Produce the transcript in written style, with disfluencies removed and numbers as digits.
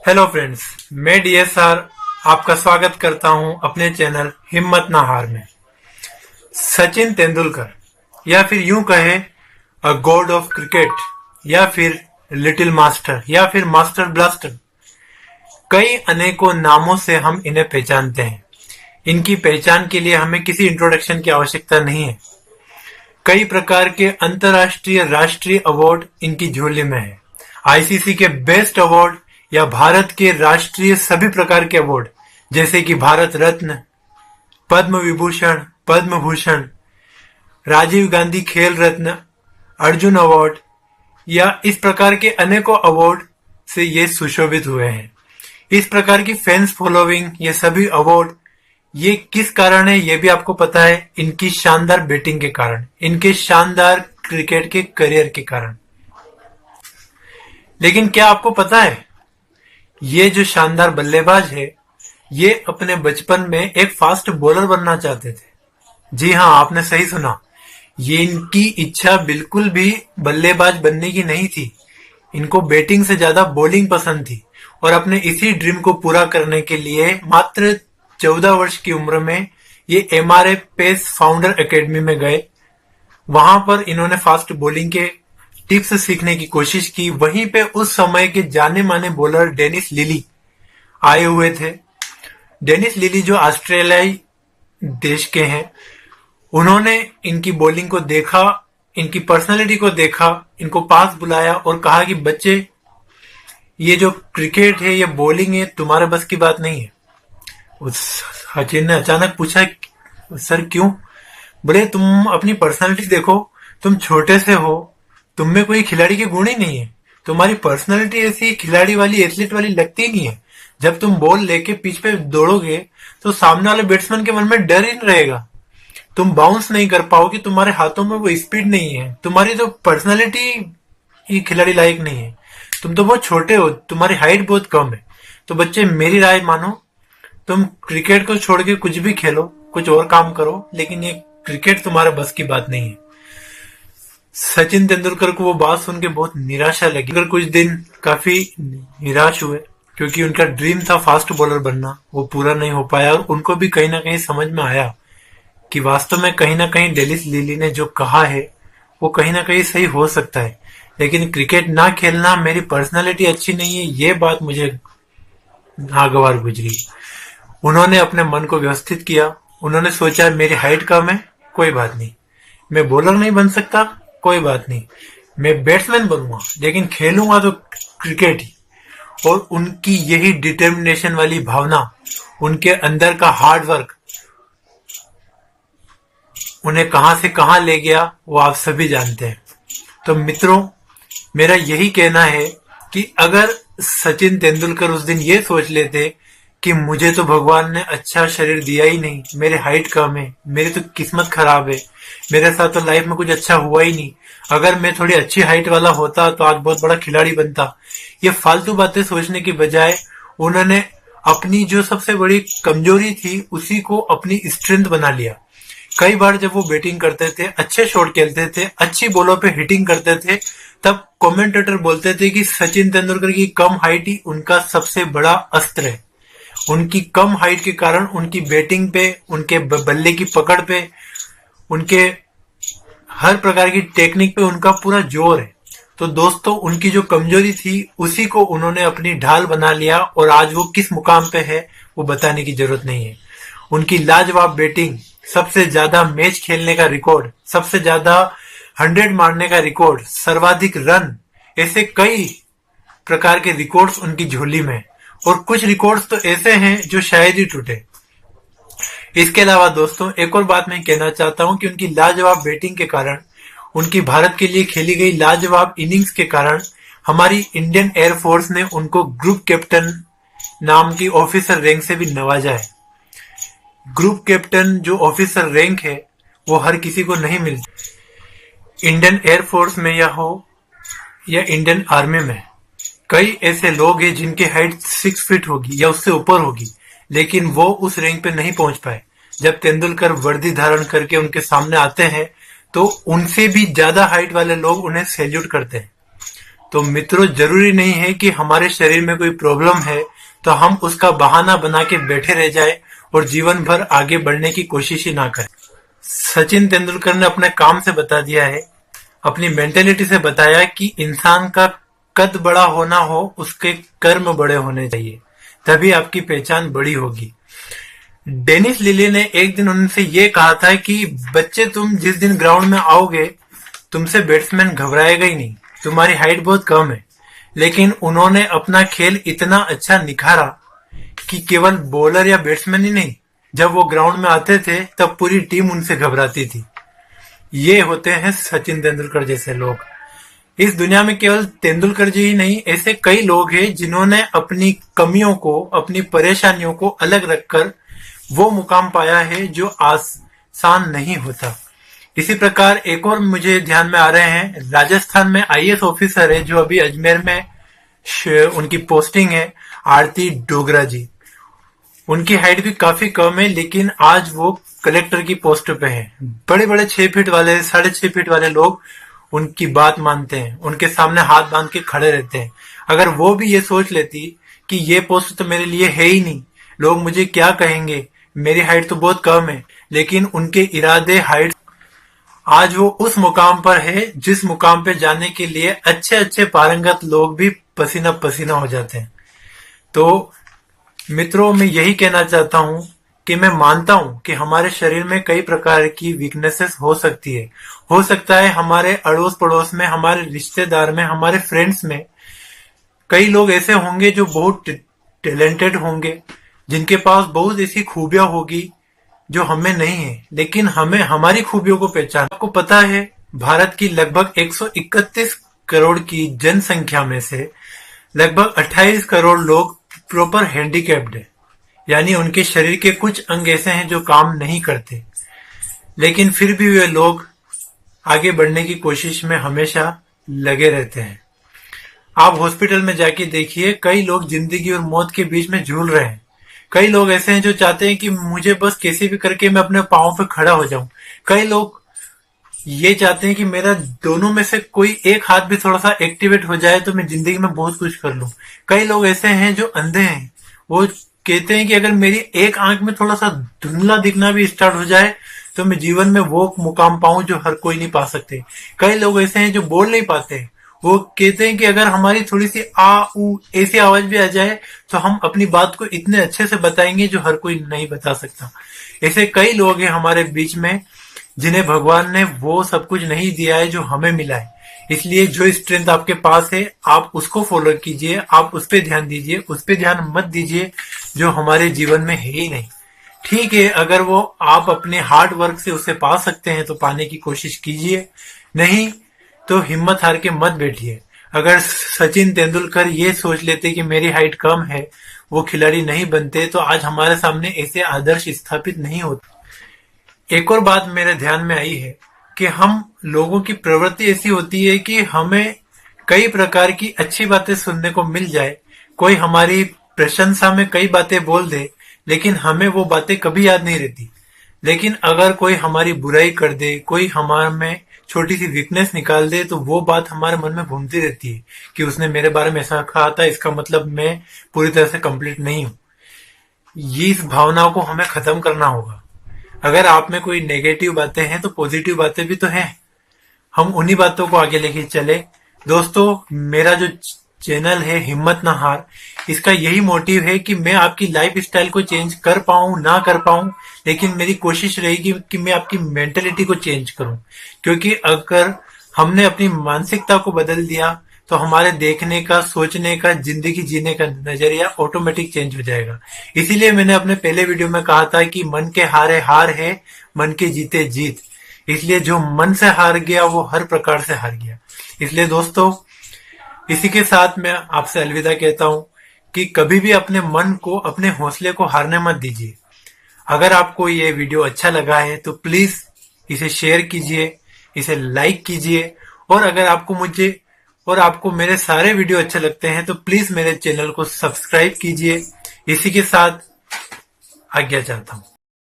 Hello friends, मैं DSR आपका स्वागत करता हूं अपने चैनल हिम्मत ना हार में। सचिन तेंदुलकर या फिर यूं कहे अ गॉड ऑफ क्रिकेट या फिर लिटिल मास्टर या फिर मास्टर ब्लास्टर, कई अनेकों नामों से हम इन्हें पहचानते हैं। इनकी पहचान के लिए हमें किसी इंट्रोडक्शन की आवश्यकता नहीं है। कई प्रकार के अंतर्राष्ट्रीय राष्ट्रीय अवार्ड इनकी झोली में है। आईसीसी के बेस्ट अवार्ड या भारत के राष्ट्रीय सभी प्रकार के अवार्ड जैसे कि भारत रत्न, पद्म विभूषण, पद्म भूषण, राजीव गांधी खेल रत्न, अर्जुन अवार्ड या इस प्रकार के अनेकों अवार्ड से ये सुशोभित हुए हैं। इस प्रकार की फैंस फॉलोइंग, ये सभी अवार्ड ये किस कारण है ये भी आपको पता है। इनकी शानदार बैटिंग के कारण, इनके शानदार क्रिकेट के करियर के कारण। लेकिन क्या आपको पता है ये जो शानदार बल्लेबाज है ये अपने बचपन में एक फास्ट बॉलर बनना चाहते थे। जी हाँ, आपने सही सुना। ये इनकी इच्छा बिल्कुल भी बल्लेबाज बनने की नहीं थी। इनको बैटिंग से ज्यादा बॉलिंग पसंद थी और अपने इसी ड्रीम को पूरा करने के लिए मात्र 14 वर्ष की उम्र में ये एमआरए पेस फाउंडर एकेडमी में गए। वहां पर इन्होंने फास्ट बॉलिंग के टिप्स सीखने की कोशिश की। वहीं पे उस समय के जाने माने बॉलर डेनिस लिली आए हुए थे। डेनिस लिली जो ऑस्ट्रेलियाई देश के हैं, उन्होंने इनकी बॉलिंग को देखा, इनकी पर्सनालिटी को देखा, इनको पास बुलाया और कहा कि बच्चे, ये जो क्रिकेट है, ये बॉलिंग है, तुम्हारे बस की बात नहीं है। उस सचिन ने अचानक पूछा, सर क्यों? बोले, तुम अपनी पर्सनालिटी देखो, तुम छोटे से हो, तुम में कोई खिलाड़ी के गुण ही नहीं है। तुम्हारी पर्सनालिटी ऐसी खिलाड़ी वाली, एथलीट वाली लगती नहीं है। जब तुम बॉल लेके पिच पे दौड़ोगे तो सामने वाले बैट्समैन के मन में डर ही रहेगा। तुम बाउंस नहीं कर पाओगे, तुम्हारे हाथों में वो स्पीड नहीं है, तुम्हारी जो पर्सनालिटी ही खिलाड़ी लायक नहीं है। तुम तो बहुत छोटे हो, तुम्हारी हाइट बहुत कम है। तो बच्चे, मेरी राय मानो, तुम क्रिकेट को छोड़ के कुछ भी खेलो, कुछ और काम करो, लेकिन ये क्रिकेट तुम्हारे बस की बात नहीं है। सचिन तेंदुलकर को वो बात सुन के बहुत निराशा लगी। अगर कुछ दिन काफी निराश हुए क्योंकि उनका ड्रीम था फास्ट बॉलर बनना, वो पूरा नहीं हो पाया। और उनको भी कहीं ना कहीं समझ में आया कि वास्तव में कहीं ना कहीं डेनिस लिली ने जो कहा है वो कहीं ना कहीं सही हो सकता है। लेकिन क्रिकेट ना खेलना, मेरी पर्सनालिटी अच्छी नहीं है, ये बात मुझे नागवार गुजरी। उन्होंने अपने मन को व्यवस्थित किया। उन्होंने सोचा, मेरी हाइट कम है, कोई बात नहीं, मैं बॉलर नहीं बन सकता, कोई बात नहीं, मैं बैट्समैन बनूंगा, लेकिन खेलूंगा तो क्रिकेट ही। और उनकी यही डिटर्मिनेशन वाली भावना, उनके अंदर का हार्ड वर्क उन्हें कहां से कहां ले गया वो आप सभी जानते हैं। तो मित्रों, मेरा यही कहना है कि अगर सचिन तेंदुलकर उस दिन ये सोच लेते कि मुझे तो भगवान ने अच्छा शरीर दिया ही नहीं, मेरे हाइट कम है, मेरी तो किस्मत खराब है, मेरे साथ तो लाइफ में कुछ अच्छा हुआ ही नहीं, अगर मैं थोड़ी अच्छी हाइट वाला होता तो आज बहुत बड़ा खिलाड़ी बनता, ये फालतू बातें सोचने की बजाय उन्होंने अपनी जो सबसे बड़ी कमजोरी थी उसी को अपनी स्ट्रेंथ बना लिया। कई बार जब वो बैटिंग करते थे, अच्छे शॉट खेलते थे, अच्छी बॉलों पे हिटिंग करते थे, तब कमेंटेटर बोलते थे कि सचिन तेंदुलकर की कम हाइट ही उनका सबसे बड़ा अस्त्र है। उनकी कम हाइट के कारण उनकी बैटिंग पे, उनके बल्ले की पकड़ पे, उनके हर प्रकार की टेक्निक पे उनका पूरा जोर है। तो दोस्तों, उनकी जो कमजोरी थी उसी को उन्होंने अपनी ढाल बना लिया और आज वो किस मुकाम पे है वो बताने की जरूरत नहीं है। उनकी लाजवाब बैटिंग, सबसे ज्यादा मैच खेलने का रिकॉर्ड, सबसे ज्यादा 100 मारने का रिकॉर्ड, सर्वाधिक रन, ऐसे कई प्रकार के रिकॉर्ड्स उनकी झोली में। और कुछ रिकॉर्ड्स तो ऐसे हैं जो शायद ही टूटे। इसके अलावा दोस्तों, एक और बात मैं कहना चाहता हूं कि उनकी लाजवाब बैटिंग के कारण, उनकी भारत के लिए खेली गई लाजवाब इनिंग्स के कारण हमारी इंडियन एयरफोर्स ने उनको ग्रुप कैप्टन नाम की ऑफिसर रैंक से भी नवाजा है। ग्रुप कैप्टन जो ऑफिसर रैंक है वो हर किसी को नहीं मिलती। इंडियन एयरफोर्स में या हो या इंडियन आर्मी में कई ऐसे लोग हैं जिनकी हाइट 6 फीट होगी या उससे ऊपर होगी, लेकिन वो उस रैंक पे नहीं पहुंच पाए। जब तेंदुलकर वर्दी धारण करके उनके सामने आते हैं तो उनसे भी ज्यादा हाइट वाले लोग उन्हें सैल्यूट करते हैं। तो मित्रों, जरूरी नहीं है कि हमारे शरीर में कोई प्रॉब्लम है तो हम उसका बहाना बना के बैठे रह जाए और जीवन भर आगे बढ़ने की कोशिश ही ना करें। सचिन तेंदुलकर ने अपने काम से बता दिया है, अपनी मेंटेलिटी से बताया कि इंसान का कद बड़ा होना हो, उसके कर्म बड़े होने चाहिए, तभी आपकी पहचान बड़ी होगी। डेनिस लिली ने एक दिन उनसे ये कहा था कि बच्चे, तुम जिस दिन ग्राउंड में आओगे तुमसे बैट्समैन घबराएगा ही नहीं, तुम्हारी हाइट बहुत कम है। लेकिन उन्होंने अपना खेल इतना अच्छा निखारा कि केवल बॉलर या बैट्समैन ही नहीं, जब वो ग्राउंड में आते थे तब पूरी टीम उनसे घबराती थी। ये होते हैं सचिन तेंदुलकर जैसे लोग। इस दुनिया में केवल तेंदुलकर जी ही नहीं, ऐसे कई लोग हैं जिन्होंने अपनी कमियों को, अपनी परेशानियों को अलग रखकर वो मुकाम पाया है जो आसान नहीं होता। इसी प्रकार एक और मुझे ध्यान में आ रहे हैं, राजस्थान में आईएएस ऑफिसर है जो अभी अजमेर में उनकी पोस्टिंग है, आरती डोगरा जी। उनकी हाइट भी काफी कम है, लेकिन आज वो कलेक्टर की पोस्ट पे है। बड़े बड़े 6 फीट वाले, 6.5 फीट वाले लोग उनकी बात मानते हैं, उनके सामने हाथ बांध के खड़े रहते हैं। अगर वो भी ये सोच लेती कि ये पोस्ट तो मेरे लिए है ही नहीं, लोग मुझे क्या कहेंगे, मेरी हाइट तो बहुत कम है, लेकिन उनके इरादे, हाइट, आज वो उस मुकाम पर है जिस मुकाम पे जाने के लिए अच्छे अच्छे पारंगत लोग भी पसीना पसीना हो जाते हैं। तो मित्रों, मैं यही कहना चाहता हूं कि मैं मानता हूं कि हमारे शरीर में कई प्रकार की वीकनेसेस हो सकती है। हो सकता है हमारे अड़ोस पड़ोस में, हमारे रिश्तेदार में, हमारे फ्रेंड्स में कई लोग ऐसे होंगे जो बहुत टैलेंटेड होंगे, जिनके पास बहुत ऐसी खूबियां होगी जो हमें नहीं है, लेकिन हमें हमारी खूबियों को पहचान। आपको पता है, भारत की लगभग 131 करोड़ की जनसंख्या में से लगभग 28 करोड़ लोग प्रॉपर हैंडीकैप्ड है, यानी उनके शरीर के कुछ अंग ऐसे हैं जो काम नहीं करते, लेकिन फिर भी वे लोग आगे बढ़ने की कोशिश में हमेशा लगे रहते हैं। आप हॉस्पिटल में जाके देखिए, कई लोग जिंदगी और मौत के बीच में झूल रहे हैं। कई लोग ऐसे हैं जो चाहते हैं कि मुझे बस कैसे भी करके मैं अपने पांव पे खड़ा हो जाऊं। कई लोग ये चाहते हैं कि मेरा दोनों में से कोई एक हाथ भी थोड़ा सा एक्टिवेट हो जाए तो मैं जिंदगी में बहुत कुछ कर लूं। कई लोग ऐसे हैं जो अंधे हैं, वो कहते हैं कि अगर मेरी एक आंख में थोड़ा सा धुंधला दिखना भी स्टार्ट हो जाए तो मैं जीवन में वो मुकाम पाऊं जो हर कोई नहीं पा सकते। कई लोग ऐसे हैं जो बोल नहीं पाते, वो कहते हैं कि अगर हमारी थोड़ी सी आ ऊ ऐसी आवाज भी आ जाए तो हम अपनी बात को इतने अच्छे से बताएंगे जो हर कोई नहीं बता सकता। ऐसे कई लोग हैं हमारे बीच में जिन्हें भगवान ने वो सब कुछ नहीं दिया है जो हमें मिला है। इसलिए जो स्ट्रेंथ आपके पास है आप उसको फॉलो कीजिए, आप उस पर ध्यान दीजिए, उस पर ध्यान मत दीजिए जो हमारे जीवन में है ही नहीं। ठीक है, अगर वो आप अपने हार्ड वर्क से उसे पा सकते हैं तो पाने की कोशिश कीजिए, नहीं तो हिम्मत हार के मत बैठिए। अगर सचिन तेंदुलकर ये सोच लेते कि मेरी हाइट कम है, वो खिलाड़ी नहीं बनते, तो आज हमारे सामने ऐसे आदर्श स्थापित नहीं होते। एक और बात मेरे ध्यान में आई है कि हम लोगों की प्रवृत्ति ऐसी होती है कि हमें कई प्रकार की अच्छी बातें सुनने को मिल जाए, कोई हमारी प्रशंसा में कई बातें बोल दे, लेकिन हमें वो बातें कभी याद नहीं रहती। लेकिन अगर कोई हमारी बुराई कर दे, कोई हमारे में छोटी सी वीकनेस निकाल दे, तो वो बात हमारे मन में घूमती रहती है कि उसने मेरे बारे में ऐसा कहा था, इसका मतलब मैं पूरी तरह से कंप्लीट नहीं हूं। ये इस भावनाओं को हमें खत्म करना होगा। अगर आप में कोई नेगेटिव बातें हैं तो पॉजिटिव बातें भी तो हैं, हम उन्हीं बातों को आगे लेके चले। दोस्तों, मेरा जो चैनल है हिम्मत ना हार, इसका यही मोटिव है कि मैं आपकी लाइफ स्टाइल को चेंज कर पाऊं ना कर पाऊं, लेकिन मेरी कोशिश रहेगी कि मैं आपकी मेंटेलिटी को चेंज करूं। क्योंकि अगर हमने अपनी मानसिकता को बदल दिया तो हमारे देखने का, सोचने का, जिंदगी जीने का नजरिया ऑटोमेटिक चेंज हो जाएगा। इसीलिए मैंने अपने पहले वीडियो में कहा था कि मन के हारे हार है, मन के जीते जीत। इसलिए जो मन से हार गया वो हर प्रकार से हार गया। इसलिए दोस्तों, इसी के साथ मैं आपसे अलविदा कहता हूं कि कभी भी अपने मन को, अपने हौसले को हारने मत दीजिए। अगर आपको ये वीडियो अच्छा लगा है तो प्लीज इसे शेयर कीजिए, इसे लाइक कीजिए, और अगर आपको मेरे सारे वीडियो अच्छे लगते हैं तो प्लीज मेरे चैनल को सब्सक्राइब कीजिए। इसी के साथ आज्ञा चाहता हूं।